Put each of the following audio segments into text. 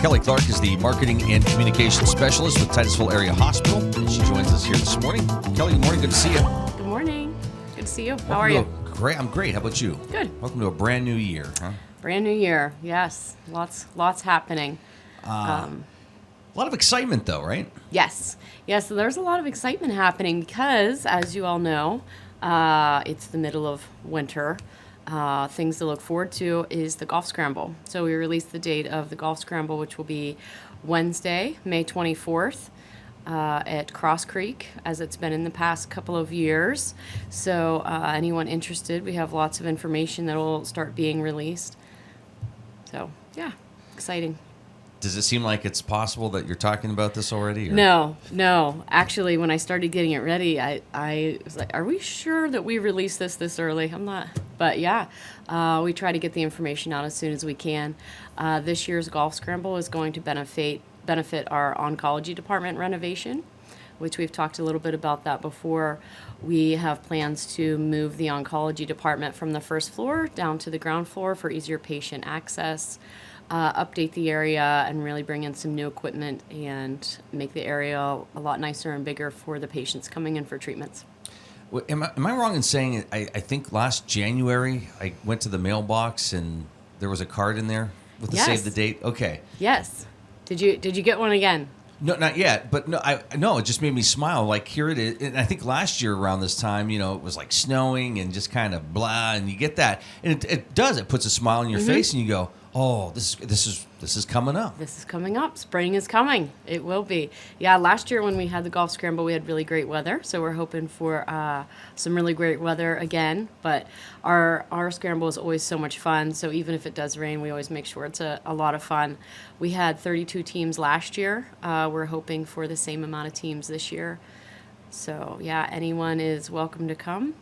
Kelly Clark is the Marketing and Communications Specialist with Titusville Area Hospital, and she joins us here this morning. Kelly, good morning. Good to see you. Good morning. Good to see you. How are you? Great. I'm great. How about you? Good. Welcome to a brand new year, huh? Brand new year. Yes. Lots happening. A lot of excitement, though, right? Yes. Yes, so there's a lot of excitement happening because, as you all know, it's the middle of winter. Things to look forward to is the golf scramble. So we released the date of the golf scramble, which will be Wednesday, May 24th. At Cross Creek, as it's been in the past couple of years. So anyone interested, we have lots of information that will start being released. So, yeah, exciting. Does it seem like it's possible that you're talking about this already? Or? No. Actually, when I started getting it ready, I was like, are we sure that we released this early? I'm not. But, yeah, we try to get the information out as soon as we can. This year's golf scramble is going to benefit our oncology department renovation, which we've talked a little bit about that before. We have plans to move the oncology department from the first floor down to the ground floor for easier patient access, update the area, and really bring in some new equipment and make the area a lot nicer and bigger for the patients coming in for treatments. Well, am I wrong in saying, I think last January I went to the mailbox and there was a card in there with the save the date? Okay. Yes. Did you get one again? No, not yet. But no, it just made me smile. Like, here it is. And I think last year around this time, it was like snowing and just kind of blah, and you get that, and it does. It puts a smile on your face, and you go, "Oh, this is coming up." This is coming up. Spring is coming. It will be. Yeah, last year when we had the golf scramble, we had really great weather, so we're hoping for some really great weather again. But our scramble is always so much fun, so even if it does rain, we always make sure it's a lot of fun. We had 32 teams last year. We're hoping for the same amount of teams this year. So, yeah, anyone is welcome to come.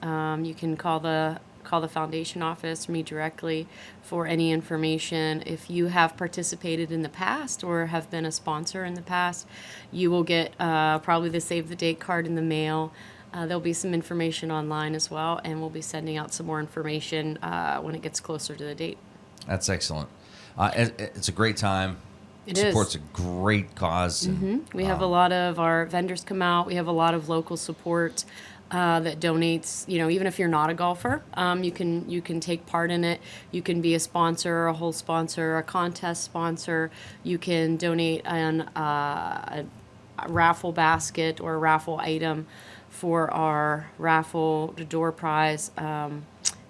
You can call the foundation office or me directly for any information. If you have participated in the past or have been a sponsor in the past, you will get probably the save the date card in the mail. There'll be some information online as well, and we'll be sending out some more information when it gets closer to the date. That's excellent. It's a great time. It supports is. a great cause. And, We have a lot of our vendors come out. We have a lot of local support that donates. Even if you're not a golfer, you can take part in it. You can be a sponsor, a whole sponsor, a contest sponsor. You can donate a raffle basket or a raffle item for our raffle door prize.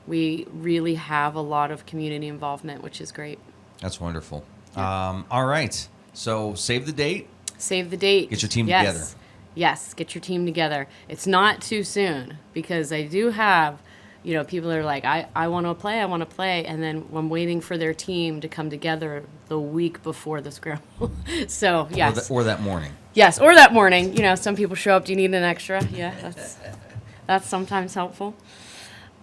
We really have a lot of community involvement, which is great. That's wonderful. Yeah. All right. So save the date. Save the date. Get your team together. Yes, get your team together. It's not too soon because I do have, people are like, I want to play, and then I'm waiting for their team to come together the week before the scramble. So, yes. Or that morning. Yes, or that morning. Some people show up, do you need an extra? Yeah, that's sometimes helpful.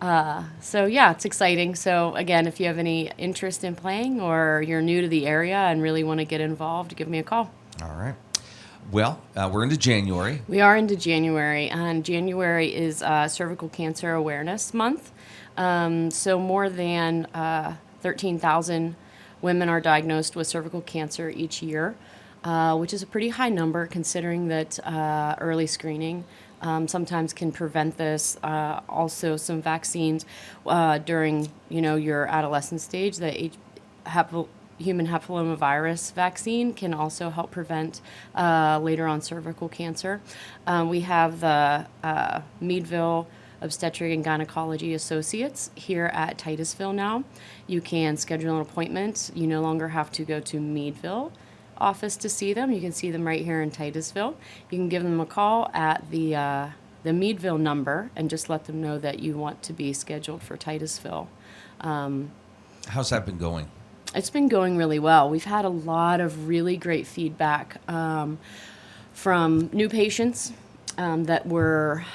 So, yeah, it's exciting. So, again, if you have any interest in playing or you're new to the area and really want to get involved, give me a call. All right. Well, we're into January. We are into January, and January is Cervical Cancer Awareness Month. So more than 13,000 women are diagnosed with cervical cancer each year, which is a pretty high number considering that early screening sometimes can prevent this. Also, some vaccines during your adolescent stage, the human papillomavirus vaccine can also help prevent later on cervical cancer. We have the Meadville Obstetric and Gynecology Associates here at Titusville now. You can schedule an appointment. You no longer have to go to Meadville office to see them. You can see them right here in Titusville. You can give them a call at the Meadville number and just let them know that you want to be scheduled for Titusville. How's that been going? It's been going really well. We've had a lot of really great feedback from new patients that were,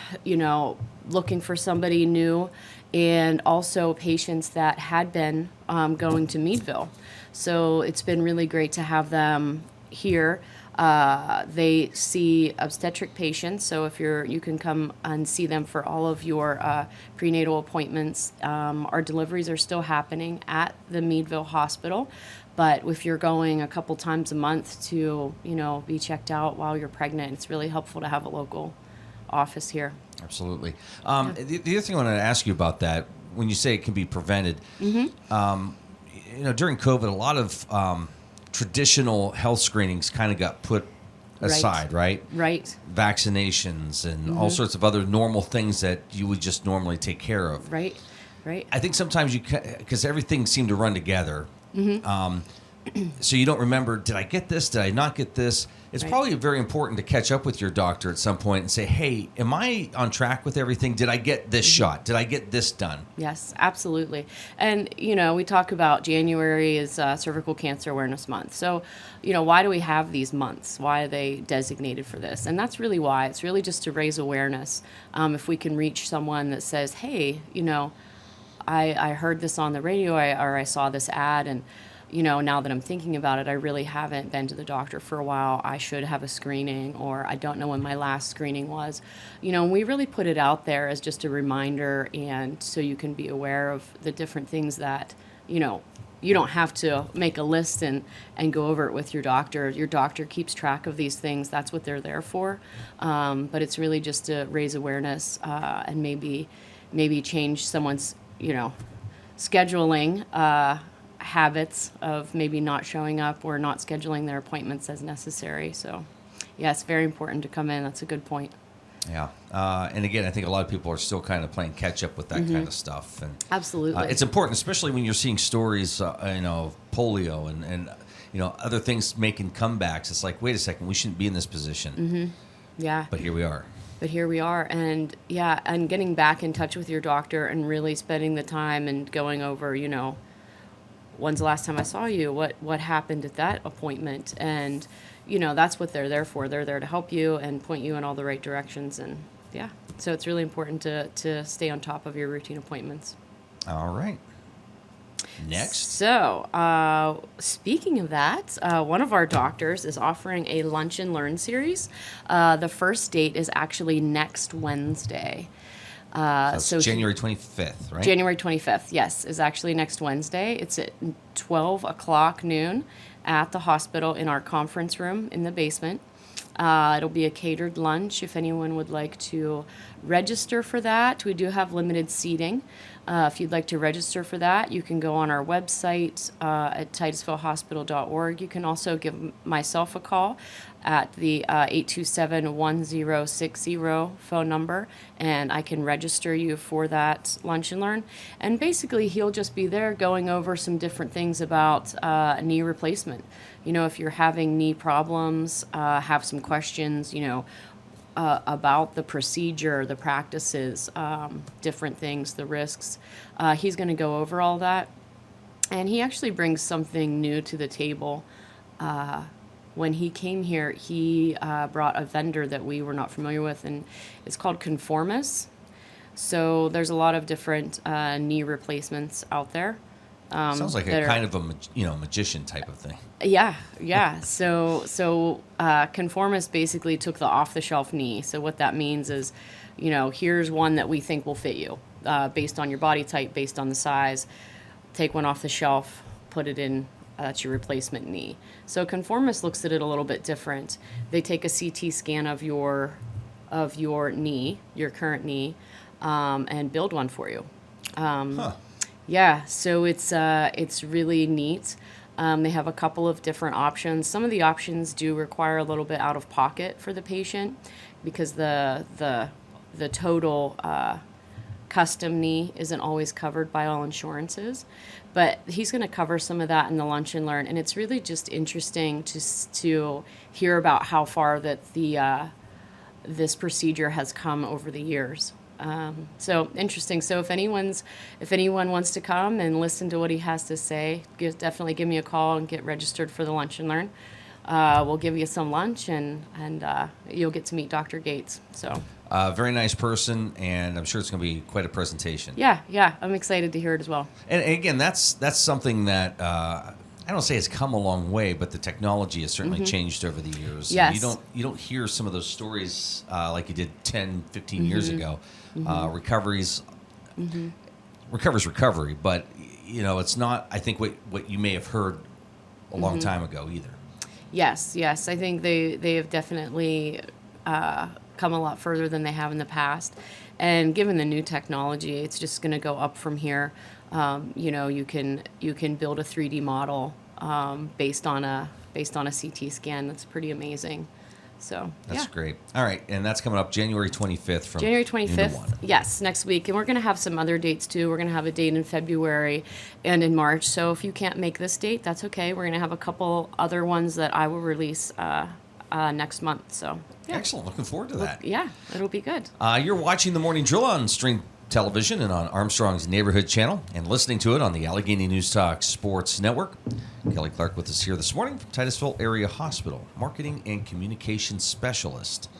looking for somebody new, and also patients that had been going to Meadville. So it's been really great to have them here. They see obstetric patients, so if you can come and see them for all of your prenatal appointments. Our deliveries are still happening at the Meadville Hospital, But if you're going a couple times a month to, be checked out while you're pregnant, it's really helpful to have a local office here. Absolutely. The other thing I wanted to ask you about that, when you say it can be prevented, during COVID, a lot of traditional health screenings kind of got put aside, right? Right. Vaccinations and all sorts of other normal things that you would just normally take care of. Right. I think sometimes because everything seemed to run together, so you don't remember, did I get this? Did I not get this? It's probably very important to catch up with your doctor at some point and say, hey, am I on track with everything? Did I get this shot? Did I get this done? Yes, absolutely. And, we talk about January is Cervical Cancer Awareness Month. So, why do we have these months? Why are they designated for this? And that's really why. It's really just to raise awareness. If we can reach someone that says, hey, I heard this on the radio or I saw this ad, and now that I'm thinking about it, I really haven't been to the doctor for a while. I should have a screening, or I don't know when my last screening was. And we really put it out there as just a reminder, and so you can be aware of the different things that, you don't have to make a list and go over it with your doctor. Your doctor keeps track of these things. That's what they're there for. But it's really just to raise awareness and maybe change someone's, scheduling habits of maybe not showing up or not scheduling their appointments as necessary. So, yeah, it's very important to come in. That's a good point. Yeah. And again, I think a lot of people are still kind of playing catch up with that kind of stuff. And Absolutely. It's important, especially when you're seeing stories, of polio and other things making comebacks. It's like, wait a second, we shouldn't be in this position. Yeah. But here we are. And and getting back in touch with your doctor and really spending the time and going over, when's the last time I saw you? What happened at that appointment? And, that's what they're there for. They're there to help you and point you in all the right directions. And, so it's really important to stay on top of your routine appointments. All right. Next. So, speaking of that, one of our doctors is offering a Lunch and Learn series. The first date is actually next Wednesday. So January 25th, right? January 25th, yes, is actually next Wednesday. It's at 12 o'clock noon at the hospital in our conference room in the basement. It'll be a catered lunch if anyone would like to register for that. We do have limited seating. If you'd like to register for that, you can go on our website at titusvillehospital.org. You can also give myself a call at the 827-1060 phone number, and I can register you for that Lunch and Learn. And basically, he'll just be there going over some different things about knee replacement. If you're having knee problems, have some questions, about the procedure, the practices, different things, the risks. He's going to go over all that. And he actually brings something new to the table. When he came here, he brought a vendor that we were not familiar with, and it's called Conformis. So there's a lot of different knee replacements out there. Sounds like a kind of a magician type of thing. Yeah. So Conformis basically took the off-the-shelf knee. So what that means is, here's one that we think will fit you based on your body type, based on the size. Take one off the shelf, put it in. That's your replacement knee. So Conformis looks at it a little bit different. They take a CT scan of your knee, your current knee, and build one for you. Yeah, so it's really neat. They have a couple of different options. Some of the options do require a little bit out of pocket for the patient because the total custom knee isn't always covered by all insurances. But he's going to cover some of that in the Lunch and Learn, and it's really just interesting to hear about how far that this procedure has come over the years. So interesting. So if anyone wants to come and listen to what he has to say, definitely give me a call and get registered for the Lunch and Learn. We'll give you some lunch and you'll get to meet Dr. Gates. So very nice person, and I'm sure it's going to be quite a presentation. Yeah, I'm excited to hear it as well. And again, that's something that I don't say it's come a long way, but the technology has certainly changed over the years. Yes. You don't hear some of those stories like you did 10, 15 years ago. Recovery's recovery, but it's not, I think, what you may have heard a long time ago either. Yes. I think they have definitely come a lot further than they have in the past. And given the new technology, it's just going to go up from here. You can build a 3D model based on a CT scan. That's pretty amazing. So that's great. All right, and that's coming up January 25th from January noon to 25th. 1. Yes, next week, and we're going to have some other dates too. We're going to have a date in February and in March. So if you can't make this date, that's okay. We're going to have a couple other ones that I will release next month. So yeah. Excellent. Looking forward to that. Yeah, it'll be good. You're watching the Morning Drill on Stream Television and on Armstrong's Neighborhood Channel, and listening to it on the Allegheny News Talk Sports Network. Kelly Clark with us here this morning from Titusville Area Hospital, Marketing and Communications Specialist.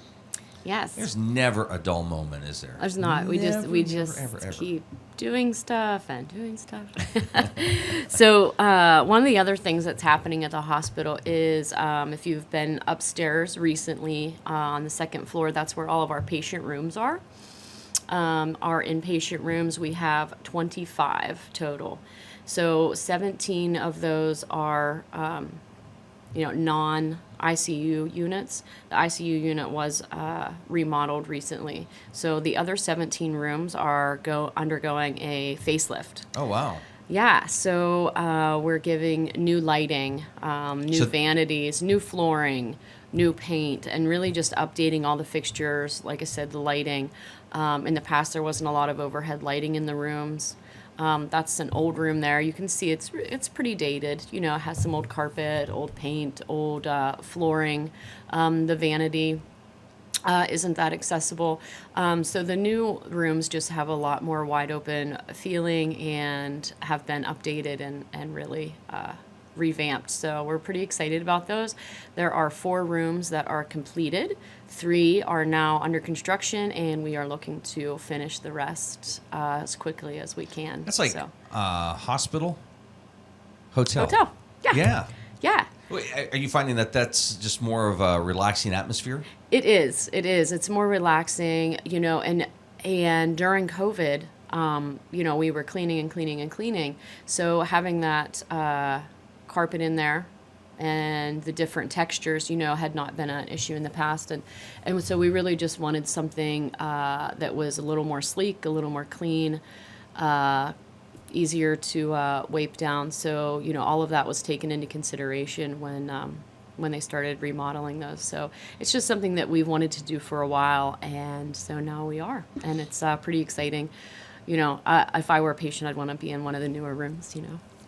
Yes. There's never a dull moment, is there? There's not. We just ever. keep doing stuff and doing stuff. So one of the other things that's happening at the hospital is if you've been upstairs recently on the second floor, that's where all of our patient rooms are. Our inpatient rooms, we have 25 total. So 17 of those are, non-ICU units. The ICU unit was remodeled recently. So the other 17 rooms are undergoing a facelift. Oh, wow. Yeah, so we're giving new lighting, new vanities, new flooring, new paint, and really just updating all the fixtures. Like I said, the lighting. In the past, there wasn't a lot of overhead lighting in the rooms. That's an old room there. You can see it's pretty dated. It has some old carpet, old paint, old flooring. The vanity isn't that accessible. So the new rooms just have a lot more wide open feeling and have been updated and really revamped. So we're pretty excited about those. There are 4 rooms that are completed. 3 are now under construction, and we are looking to finish the rest as quickly as we can. That's like hospital, hotel. Yeah. Yeah. Wait, are you finding that that's just more of a relaxing atmosphere? It is. It's more relaxing, and during COVID, we were cleaning. So having that carpet in there and the different textures, had not been an issue in the past. And so we really just wanted something that was a little more sleek, a little more clean, easier to wipe down. So, all of that was taken into consideration when they started remodeling those. So it's just something that we've wanted to do for a while, and so now we are. And it's pretty exciting. If I were a patient, I'd want to be in one of the newer rooms,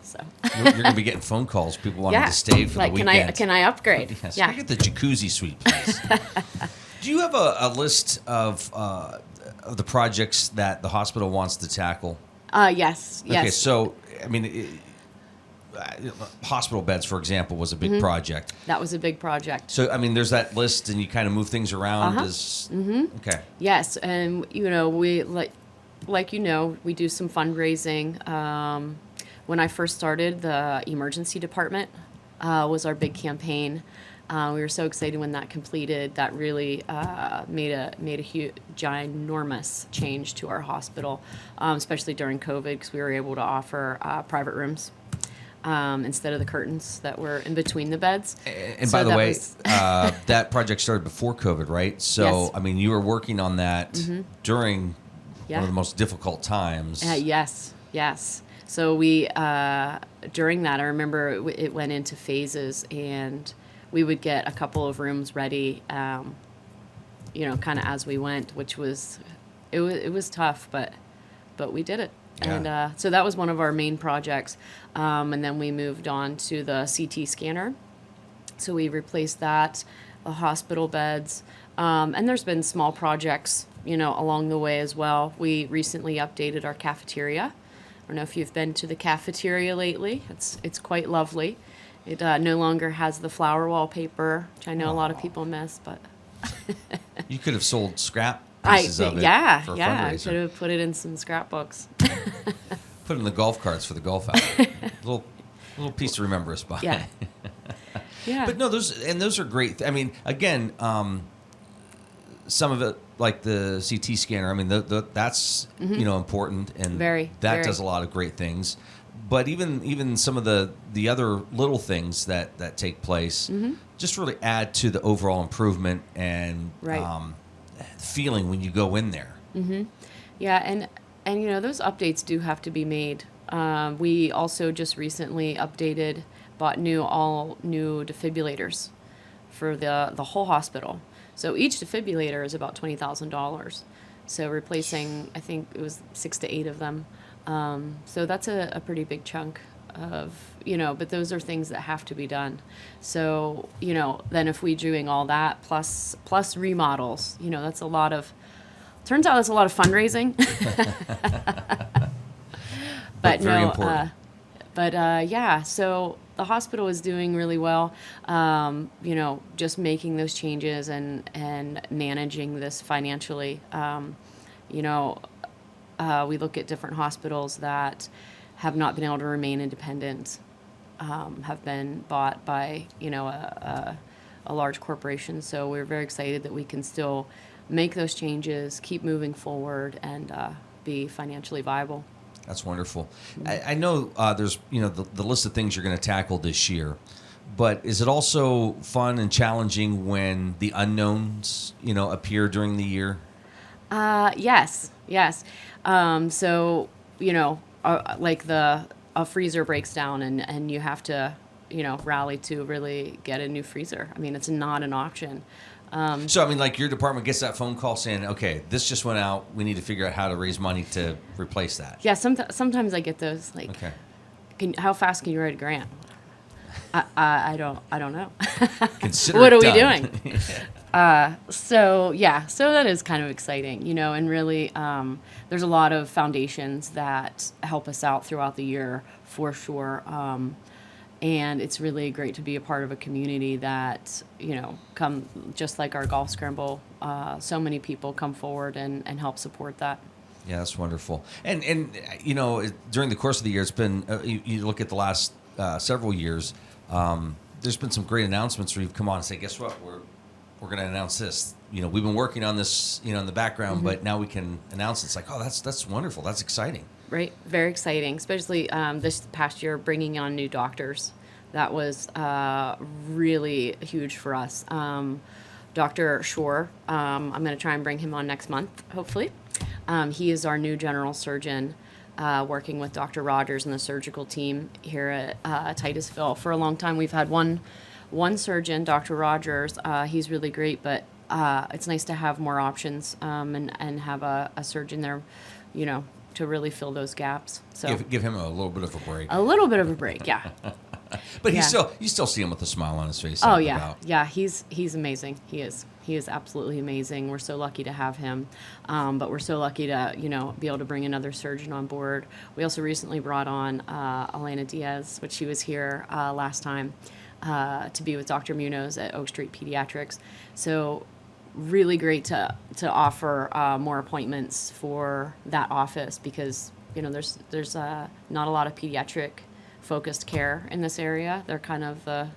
So you're going to be getting phone calls. People wanting to stay for the weekend. Can I upgrade? Yes. Yeah. Can I get the jacuzzi suite, please? Do you have a list of the projects that the hospital wants to tackle? Yes. Okay, so hospital beds, for example, was a big project. That was a big project. So there's that list, and you kind of move things around. Okay. Yes, and we we do some fundraising. When I first started, the emergency department was our big campaign. We were so excited when that completed. That really made a huge, ginormous change to our hospital, especially during COVID, because we were able to offer private rooms instead of the curtains that were in between the beds. And by the way, that project started before COVID, right? So, yes. You were working on that during one of the most difficult times. Yes. So we, during that, I remember it went into phases, and we would get a couple of rooms ready, kind of as we went, which was, it was tough, but we did it. Yeah. And so that was one of our main projects. And then we moved on to the CT scanner. So we replaced that, the hospital beds. And there's been small projects, along the way as well. We recently updated our cafeteria. I don't know if you've been to the cafeteria lately. It's quite lovely. It no longer has the flower wallpaper, which I know a lot of people miss, but you could have sold scrap pieces of it for a fundraiser. I could have put it in some scrapbooks. Put it in the golf carts for the golf outing. little piece to remember us by. Yeah. Yeah. But no, those are great. Again, some of it, like the CT scanner, that's important, and very does a lot of great things. But even some of the other little things that take place just really add to the overall improvement and feeling when you go in there. Yeah, and you know, those updates do have to be made. We also just recently bought all new defibrillators for the whole hospital. So each defibrillator is about $20,000. So replacing, I think it was 6 to 8 of them. So that's a pretty big chunk of, you know, but those are things that have to be done. So, you know, then if we doing all that plus remodels, you know, that's a lot of, turns out that's a lot of fundraising. But very no, important. Yeah, so the hospital is doing really well. You know, just making those changes and managing this financially. You know, we look at different hospitals that have not been able to remain independent, have been bought by, you know, a large corporation. So we're very excited that we can still make those changes, keep moving forward, and be financially viable. That's wonderful. I know there's, you know, the list of things you're going to tackle this year, but is it also fun and challenging when the unknowns, you know, appear during the year? Yes. So, you know, like a freezer breaks down and you have to, you know, rally to really get a new freezer. I mean, it's not an option. So, I mean, like your department gets that phone call saying, okay, this just went out. We need to figure out how to raise money to replace that. Yeah, sometimes I get those, like, Okay. how fast can you write a grant? I don't know. Consider What it are we done. doing? So that is kind of exciting, you know, and really there's a lot of foundations that help us out throughout the year for sure. And it's really great to be a part of a community that, you know, come just like our golf scramble. So many people come forward and help support that. Yeah, that's wonderful. And you know, during the course of the year, it's been, you look at the last several years, there's been some great announcements where you've come on and say, guess what, we're going to announce this. You know, we've been working on this, you know, in the background, but now we can announce it. It's like, oh, that's wonderful. That's exciting. Right. Very exciting, especially this past year, bringing on new doctors. That was really huge for us. Dr. Shore, I'm going to try and bring him on next month, hopefully. He is our new general surgeon, working with Dr. Rogers and the surgical team here at Titusville. For a long time, we've had one surgeon, Dr. Rogers. He's really great, but it's nice to have more options and have a surgeon there, you know, to really fill those gaps. So give him a little bit of a break. A little bit of a break, yeah. But you still see him with a smile on his face. Oh yeah, yeah. He's amazing. He is absolutely amazing. We're so lucky to have him, but we're so lucky to, you know, be able to bring another surgeon on board. We also recently brought on Elena Diaz, which she was here last time to be with Dr. Munoz at Oak Street Pediatrics. So really great to offer more appointments for that office because, you know, there's not a lot of pediatric focused care in this area. They're kind of the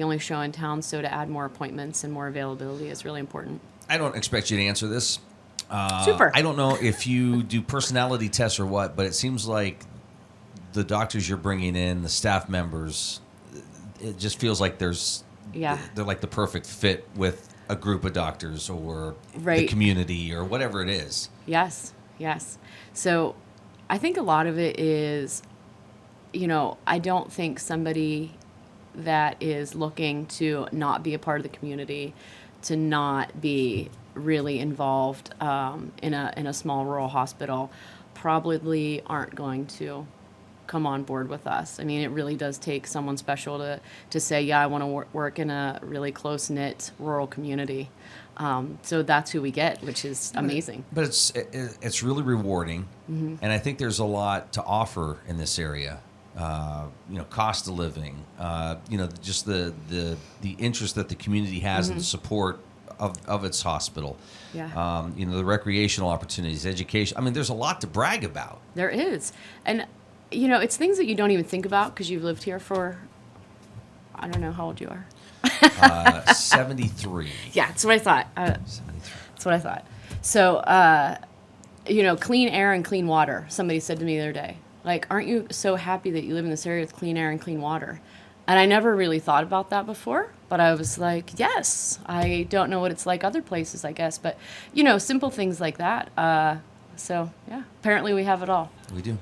only show in town, so to add more appointments and more availability is really important. I don't expect you to answer this. Super. I don't know if you do personality tests or what, but it seems like the doctors you're bringing in, the staff members, it just feels like they're like the perfect fit with a group of doctors or the community or whatever it is. Yes. So I think a lot of it is, you know, I don't think somebody that is looking to not be a part of the community, to not be really involved in a small rural hospital, probably aren't going to come on board with us. I mean, it really does take someone special to say, yeah, I want to work in a really close-knit rural community. So that's who we get, which is amazing. But it's really rewarding, and I think there's a lot to offer in this area. You know, cost of living, you know, just the interest that the community has in the support of its hospital. Yeah. You know, the recreational opportunities, education. I mean, there's a lot to brag about. There is. And, you know, it's things that you don't even think about because you've lived here for, I don't know how old you are. 73. Yeah, that's what I thought. 73. That's what I thought. So, you know, clean air and clean water. Somebody said to me the other day. Like, aren't you so happy that you live in this area with clean air and clean water? And I never really thought about that before, but I was like, yes. I don't know what it's like other places, I guess, but, simple things like that. So, yeah, apparently we have it all. We do.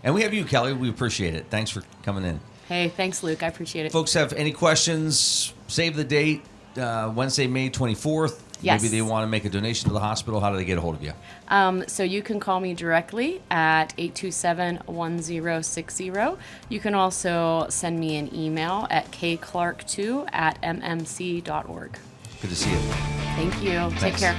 And we have you, Kelly. We appreciate it. Thanks for coming in. Hey, thanks, Luke. I appreciate it. Folks have any questions, save the date, Wednesday, May 24th. Yes. Maybe they want to make a donation to the hospital. How do they get a hold of you? So you can call me directly at 827-1060. You can also send me an email at kclark2@mmc.org. Good to see you. Thank you. Thanks. Take care.